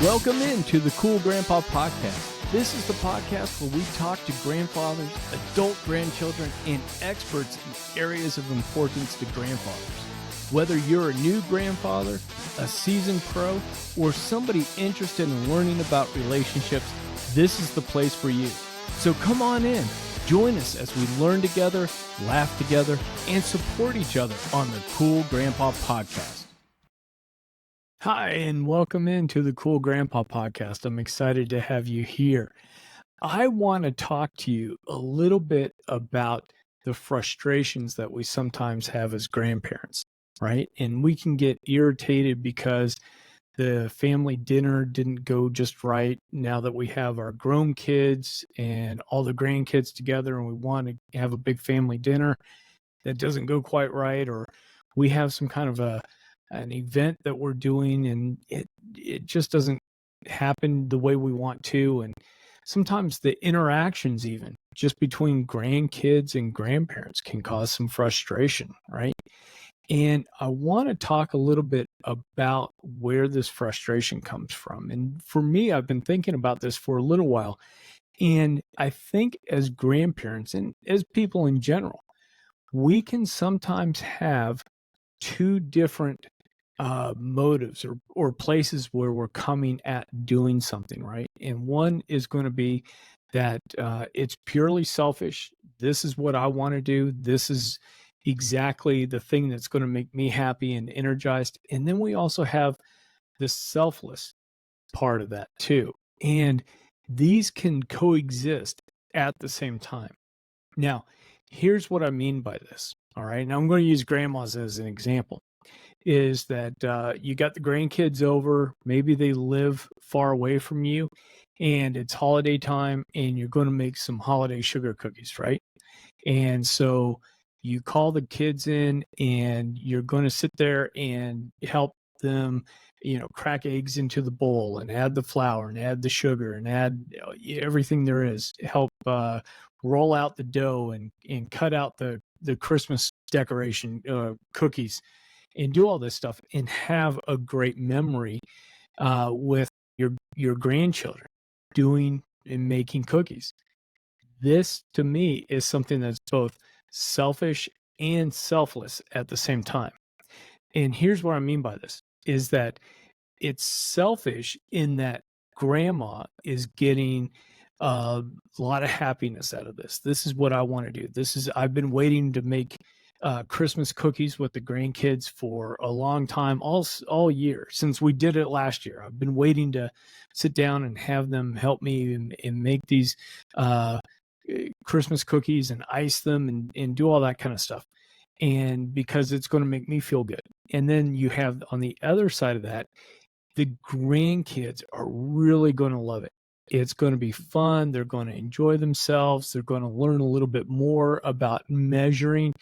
Welcome into the Cool Grandpa Podcast. This is the podcast where we talk to grandfathers, adult grandchildren, and experts in areas of importance to grandfathers. Whether you're a new grandfather, a seasoned pro, or somebody interested in learning about relationships, this is the place for you. So come on in, join us as we learn together, laugh together, and support each other on the Cool Grandpa Podcast. Hi, and welcome into the Cool Grandpa Podcast. I'm excited to have you here. I want to talk to you a little bit about the frustrations that we sometimes have as grandparents, right? And we can get irritated because the family dinner didn't go just right now that we have our grown kids and all the grandkids together and we want to have a big family dinner that doesn't go quite right, or we have some kind of an event that we're doing and it just doesn't happen the way we want to. And sometimes the interactions even just between grandkids and grandparents can cause some frustration, right? And I want to talk a little bit about where this frustration comes from. And for me, I've been thinking about this for a little while. And I think as grandparents and as people in general, we can sometimes have two different motives or places where we're coming at doing something, right? And one is going to be that it's purely selfish. This is what I want to do. This is exactly the thing that's going to make me happy and energized. And then we also have the selfless part of that too. And these can coexist at the same time. Now, here's what I mean by this. All right. Now I'm going to use grandmas as an example. Is that you got the grandkids over, maybe they live far away from you, and it's holiday time, and you're going to make some holiday sugar cookies, right? And so you call the kids in, and you're going to sit there and help them, crack eggs into the bowl and add the flour and add the sugar and add everything there is. Help roll out the dough and cut out the Christmas decoration cookies and do all this stuff and have a great memory with your grandchildren doing and making cookies. This to me is something that's both selfish and selfless at the same time. And here's what I mean by this is that it's selfish in that grandma is getting a lot of happiness out of this. This is what I want to do. I've been waiting to make Christmas cookies with the grandkids for a long time, all year since we did it last year. I've been waiting to sit down and have them help me and make these Christmas cookies and ice them and do all that kind of stuff. And because it's going to make me feel good. And then you have on the other side of that, the grandkids are really going to love it. It's going to be fun. They're going to enjoy themselves. They're going to learn a little bit more about measuring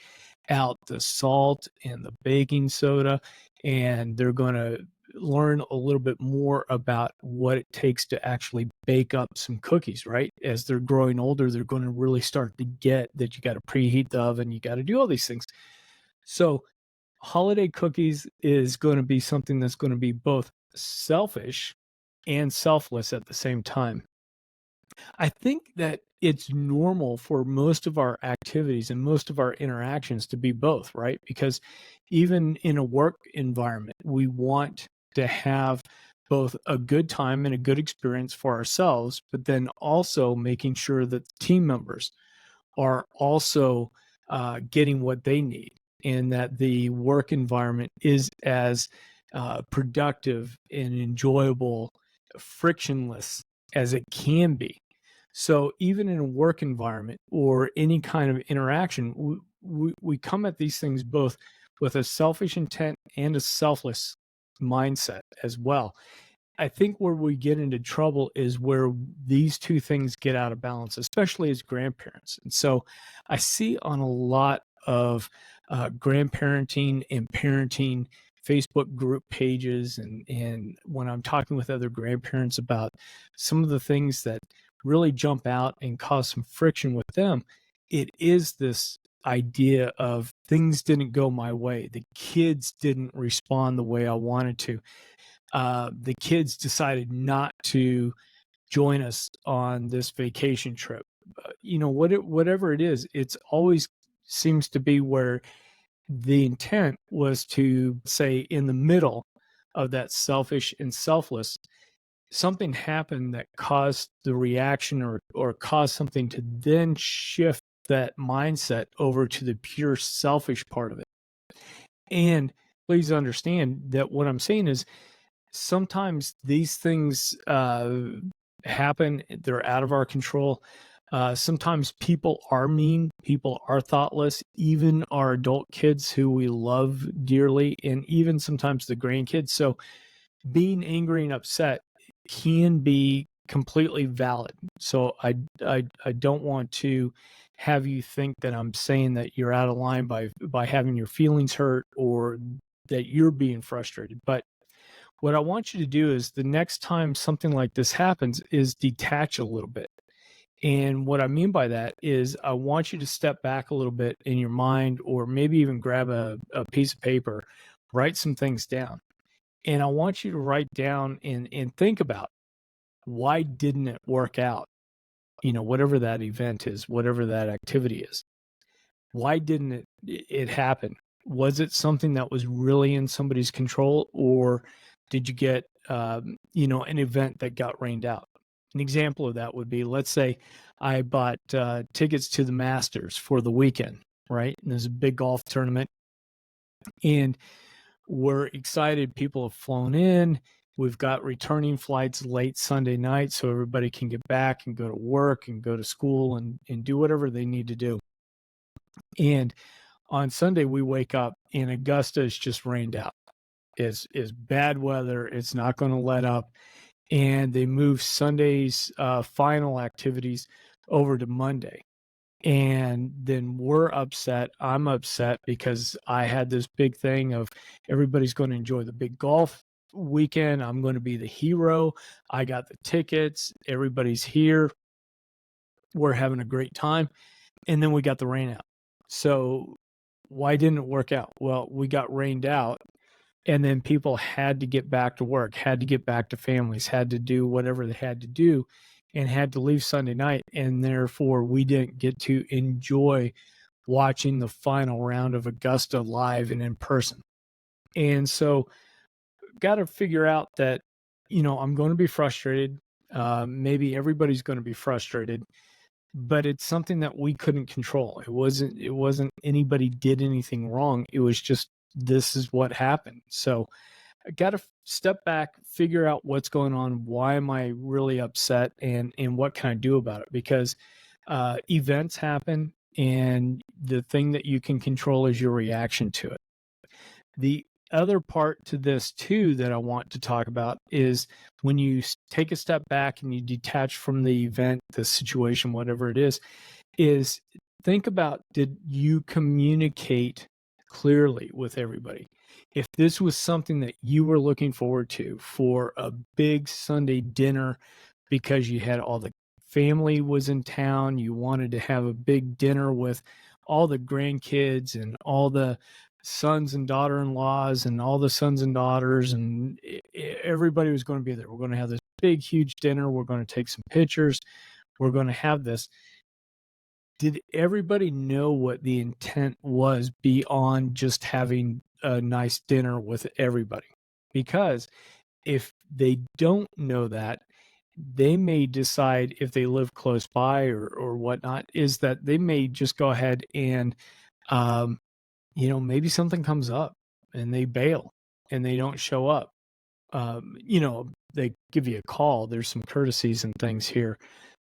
out the salt and the baking soda, and they're going to learn a little bit more about what it takes to actually bake up some cookies, right? As they're growing older, they're going to really start to get that you got to preheat the oven, you got to do all these things. So holiday cookies is going to be something that's going to be both selfish and selfless at the same time. I think that it's normal for most of our activities and most of our interactions to be both, right? Because even in a work environment, we want to have both a good time and a good experience for ourselves, but then also making sure that team members are also getting what they need and that the work environment is as productive and enjoyable, frictionless as it can be. So even in a work environment or any kind of interaction, we come at these things both with a selfish intent and a selfless mindset as well. I think where we get into trouble is where these two things get out of balance, especially as grandparents. And so I see on a lot of grandparenting and parenting Facebook group pages and when I'm talking with other grandparents about some of the things that really jump out and cause some friction with them, it is this idea of things didn't go my way. The kids didn't respond the way I wanted to. the kids decided not to join us on this vacation trip. Whatever it is, it's always seems to be where the intent was to say in the middle of that selfish and selfless, something happened that caused the reaction or caused something to then shift that mindset over to the pure selfish part of it. And please understand that what I'm saying is sometimes these things happen, they're out of our control. Sometimes people are mean, people are thoughtless, even our adult kids who we love dearly, and even sometimes the grandkids. So being angry and upset can be completely valid. So I don't want to have you think that I'm saying that you're out of line by having your feelings hurt or that you're being frustrated. But what I want you to do is the next time something like this happens is detach a little bit. And what I mean by that is I want you to step back a little bit in your mind, or maybe even grab a piece of paper, write some things down. And I want you to write down and think about, why didn't it work out? Whatever that event is, whatever that activity is. Why didn't it happen? Was it something that was really in somebody's control, or did you get an event that got rained out? An example of that would be, let's say I bought tickets to the Masters for the weekend, right? And there's a big golf tournament, and we're excited. People have flown in. We've got returning flights late Sunday night, so everybody can get back and go to work and go to school and do whatever they need to do. And on Sunday, we wake up and Augusta is just rained out. Is bad weather. It's not going to let up. And they move Sunday's final activities over to Monday. And then we're upset. I'm upset because I had this big thing of everybody's going to enjoy the big golf weekend. I'm going to be the hero. I got the tickets. Everybody's here. We're having a great time. And then we got the rain out. So why didn't it work out? Well, we got rained out, and then people had to get back to work, had to get back to families, had to do whatever they had to do, and had to leave Sunday night. And therefore, we didn't get to enjoy watching the final round of Augusta live and in person. And so, got to figure out that, I'm going to be frustrated. Maybe everybody's going to be frustrated, but it's something that we couldn't control. It wasn't anybody did anything wrong. It was just, this is what happened. So I got to step back, figure out what's going on. Why am I really upset, and what can I do about it? Because events happen, and the thing that you can control is your reaction to it. The other part to this too that I want to talk about is when you take a step back and you detach from the event, the situation, whatever it is think about, did you communicate clearly with everybody? If this was something that you were looking forward to for a big Sunday dinner because you had all the family was in town, you wanted to have a big dinner with all the grandkids and all the sons and daughter-in-laws and all the sons and daughters, and everybody was going to be there. We're going to have this big, huge dinner. We're going to take some pictures. We're going to have this. Did everybody know what the intent was beyond just having a nice dinner with everybody? Because if they don't know that, they may decide, if they live close by or whatnot, is that they may just go ahead and maybe something comes up and they bail and they don't show up. They give you a call. There's some courtesies and things here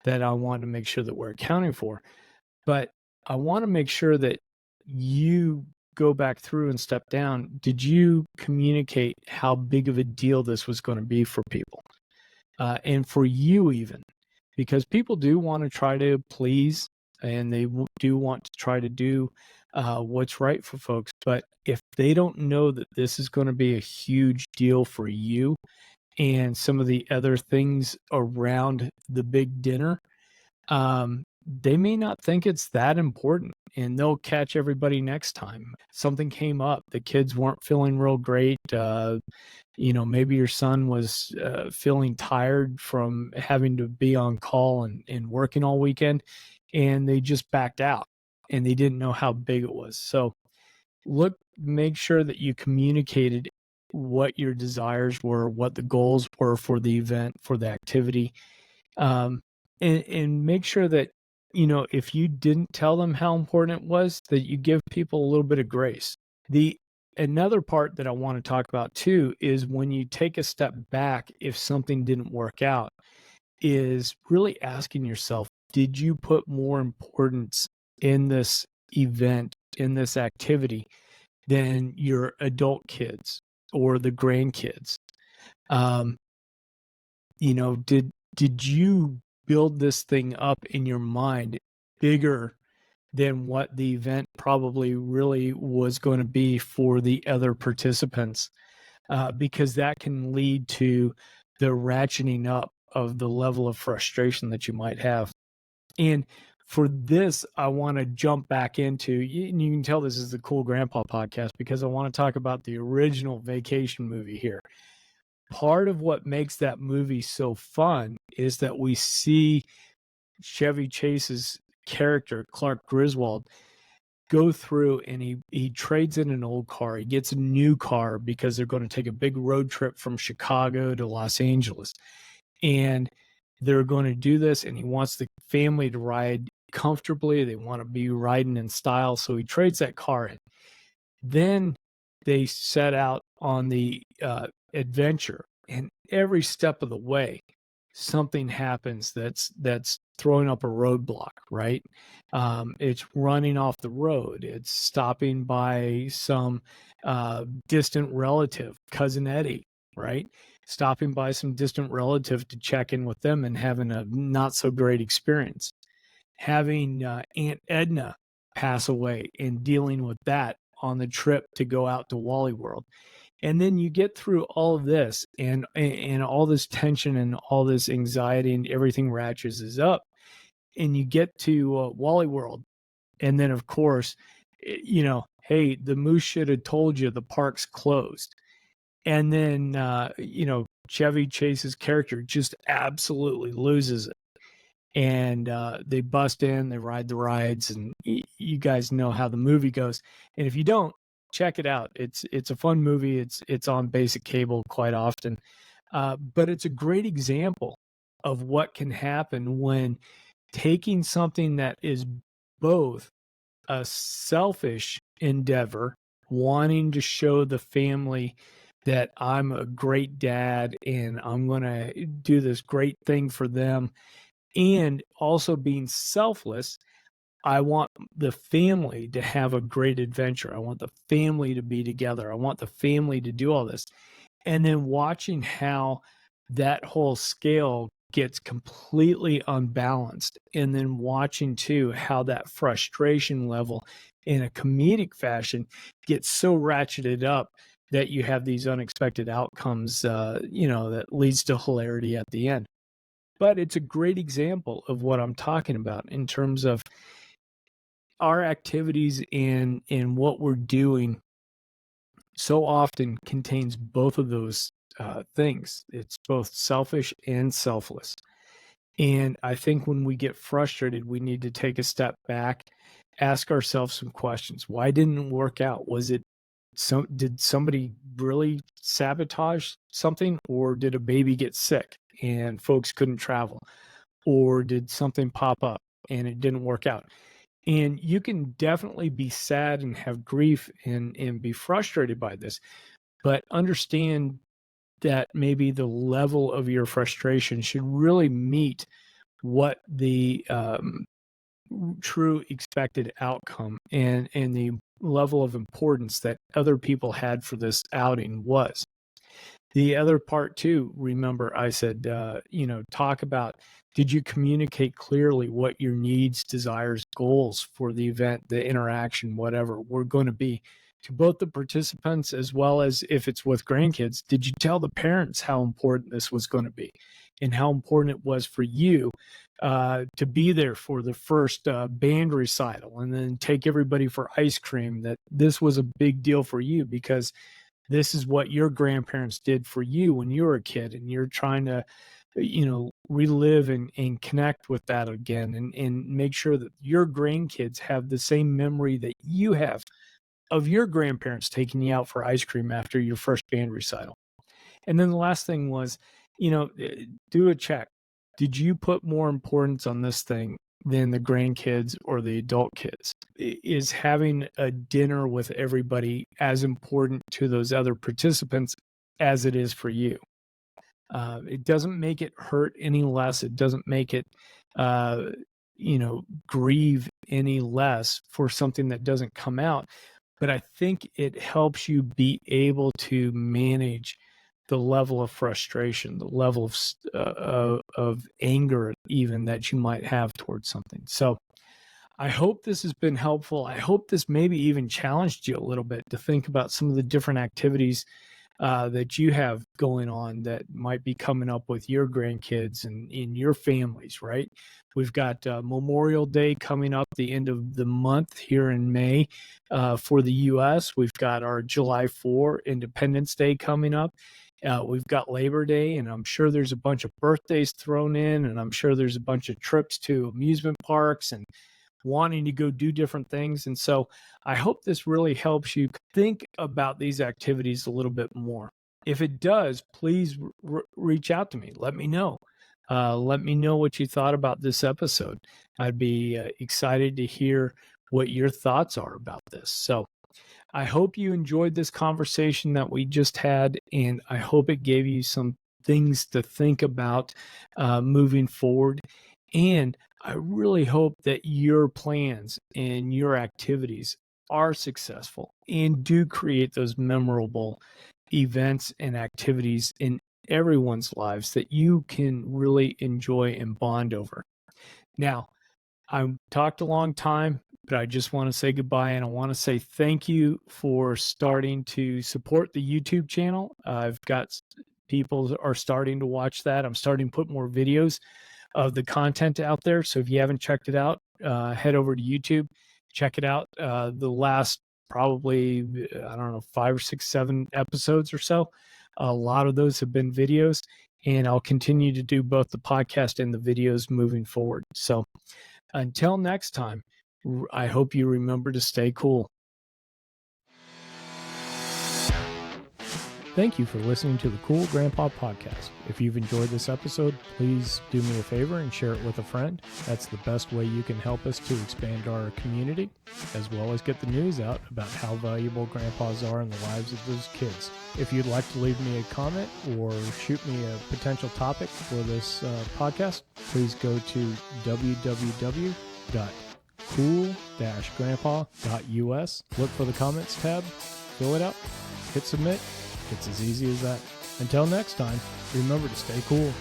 that I want to make sure that we're accounting for. But I want to make sure that you go back through and step down. Did you communicate how big of a deal this was going to be for people? And for you even, because people do want to try to please, and they do want to try to do what's right for folks. But if they don't know that this is going to be a huge deal for you and some of the other things around the big dinner, they may not think it's that important. and they'll catch everybody next time. Something came up, the kids weren't feeling real great. Maybe your son was feeling tired from having to be on call and working all weekend, and they just backed out and they didn't know how big it was. So make sure that you communicated what your desires were, what the goals were for the event, for the activity. Um, and make sure that, if you didn't tell them how important it was, that you give people a little bit of grace. The Another part that I want to talk about too is when you take a step back, if something didn't work out, is really asking yourself, did you put more importance in this event, in this activity, than your adult kids or the grandkids? Um, did you build this thing up in your mind bigger than what the event probably really was going to be for the other participants? Because that can lead to the ratcheting up of the level of frustration that you might have. And for this, I want to jump back into, and you can tell this is the Cool Grandpa podcast because I want to talk about the original vacation movie here. Part of what makes that movie so fun is that we see Chevy Chase's character, Clark Griswold, go through and he trades in an old car. He gets a new car because they're going to take a big road trip from Chicago to Los Angeles. And they're going to do this, and he wants the family to ride comfortably. They want to be riding in style. So he trades that car in. Then they set out on the adventure, and every step of the way, something happens that's throwing up a roadblock, right? It's running off the road. It's stopping by some distant relative, cousin Eddie, right? Stopping by some distant relative to check in with them and having a not so great experience. Having Aunt Edna pass away and dealing with that on the trip to go out to Wally World. And then you get through all of this and all this tension and all this anxiety and everything ratchets is up. And you get to Wally World. And then, of course, hey, the moose should have told you the park's closed. And then, Chevy Chase's character just absolutely loses it. And they bust in, they ride the rides, and you guys know how the movie goes. And if you don't, check it out. It's a fun movie. It's on basic cable quite often, but it's a great example of what can happen when taking something that is both a selfish endeavor, wanting to show the family that I'm a great dad and I'm going to do this great thing for them, and also being selfless. I want the family to have a great adventure. I want the family to be together. I want the family to do all this. And then watching how that whole scale gets completely unbalanced. And then watching too how that frustration level in a comedic fashion gets so ratcheted up that you have these unexpected outcomes, that leads to hilarity at the end. But it's a great example of what I'm talking about in terms of our activities and what we're doing so often contains both of those things. It's both selfish and selfless. And I think when we get frustrated, we need to take a step back, ask ourselves some questions. Why didn't it work out? Did somebody really sabotage something, or did a baby get sick and folks couldn't travel? Or did something pop up and it didn't work out? And you can definitely be sad and have grief and be frustrated by this, but understand that maybe the level of your frustration should really meet what the true expected outcome and the level of importance that other people had for this outing was. The other part too, remember I said, talk about, did you communicate clearly what your needs, desires, goals for the event, the interaction, whatever were going to be? to both the participants as well as if it's with grandkids, did you tell the parents how important this was going to be and how important it was for you to be there for the first band recital and then take everybody for ice cream, that this was a big deal for you because this is what your grandparents did for you when you were a kid, and you're trying to, relive and connect with that again and make sure that your grandkids have the same memory that you have of your grandparents taking you out for ice cream after your first band recital. And then the last thing was, do a check. Did you put more importance on this thing than the grandkids or the adult kids? Is having a dinner with everybody as important to those other participants as it is for you? It doesn't make it hurt any less. It doesn't make it, grieve any less for something that doesn't come out. But I think it helps you be able to manage the level of frustration, the level of anger, even that you might have towards something. So I hope this has been helpful. I hope this maybe even challenged you a little bit to think about some of the different activities that you have going on that might be coming up with your grandkids and in your families, right? We've got Memorial Day coming up the end of the month here in May for the U.S. We've got our July 4 Independence Day coming up. We've got Labor Day, and I'm sure there's a bunch of birthdays thrown in, and I'm sure there's a bunch of trips to amusement parks and wanting to go do different things. And so I hope this really helps you think about these activities a little bit more. If it does, please reach out to me. Let me know. Let me know what you thought about this episode. I'd be excited to hear what your thoughts are about this. So I hope you enjoyed this conversation that we just had, and I hope it gave you some things to think about moving forward. And I really hope that your plans and your activities are successful and do create those memorable events and activities in everyone's lives that you can really enjoy and bond over. Now, I've talked a long time, but I just want to say goodbye, and I want to say thank you for starting to support the YouTube channel. I've got people are starting to watch that. I'm starting to put more videos of the content out there. So if you haven't checked it out, head over to YouTube, check it out. The last probably, 5 or 6, 7 episodes or so, a lot of those have been videos, and I'll continue to do both the podcast and the videos moving forward. So until next time, I hope you remember to stay cool. Thank you for listening to the Cool Grandpa Podcast. If you've enjoyed this episode, please do me a favor and share it with a friend. That's the best way you can help us to expand our community, as well as get the news out about how valuable grandpas are in the lives of those kids. If you'd like to leave me a comment or shoot me a potential topic for this podcast, please go to www.cool-grandpa.us. Look for the comments tab, fill it out, hit submit. It's as easy as that. Until next time, remember to stay cool.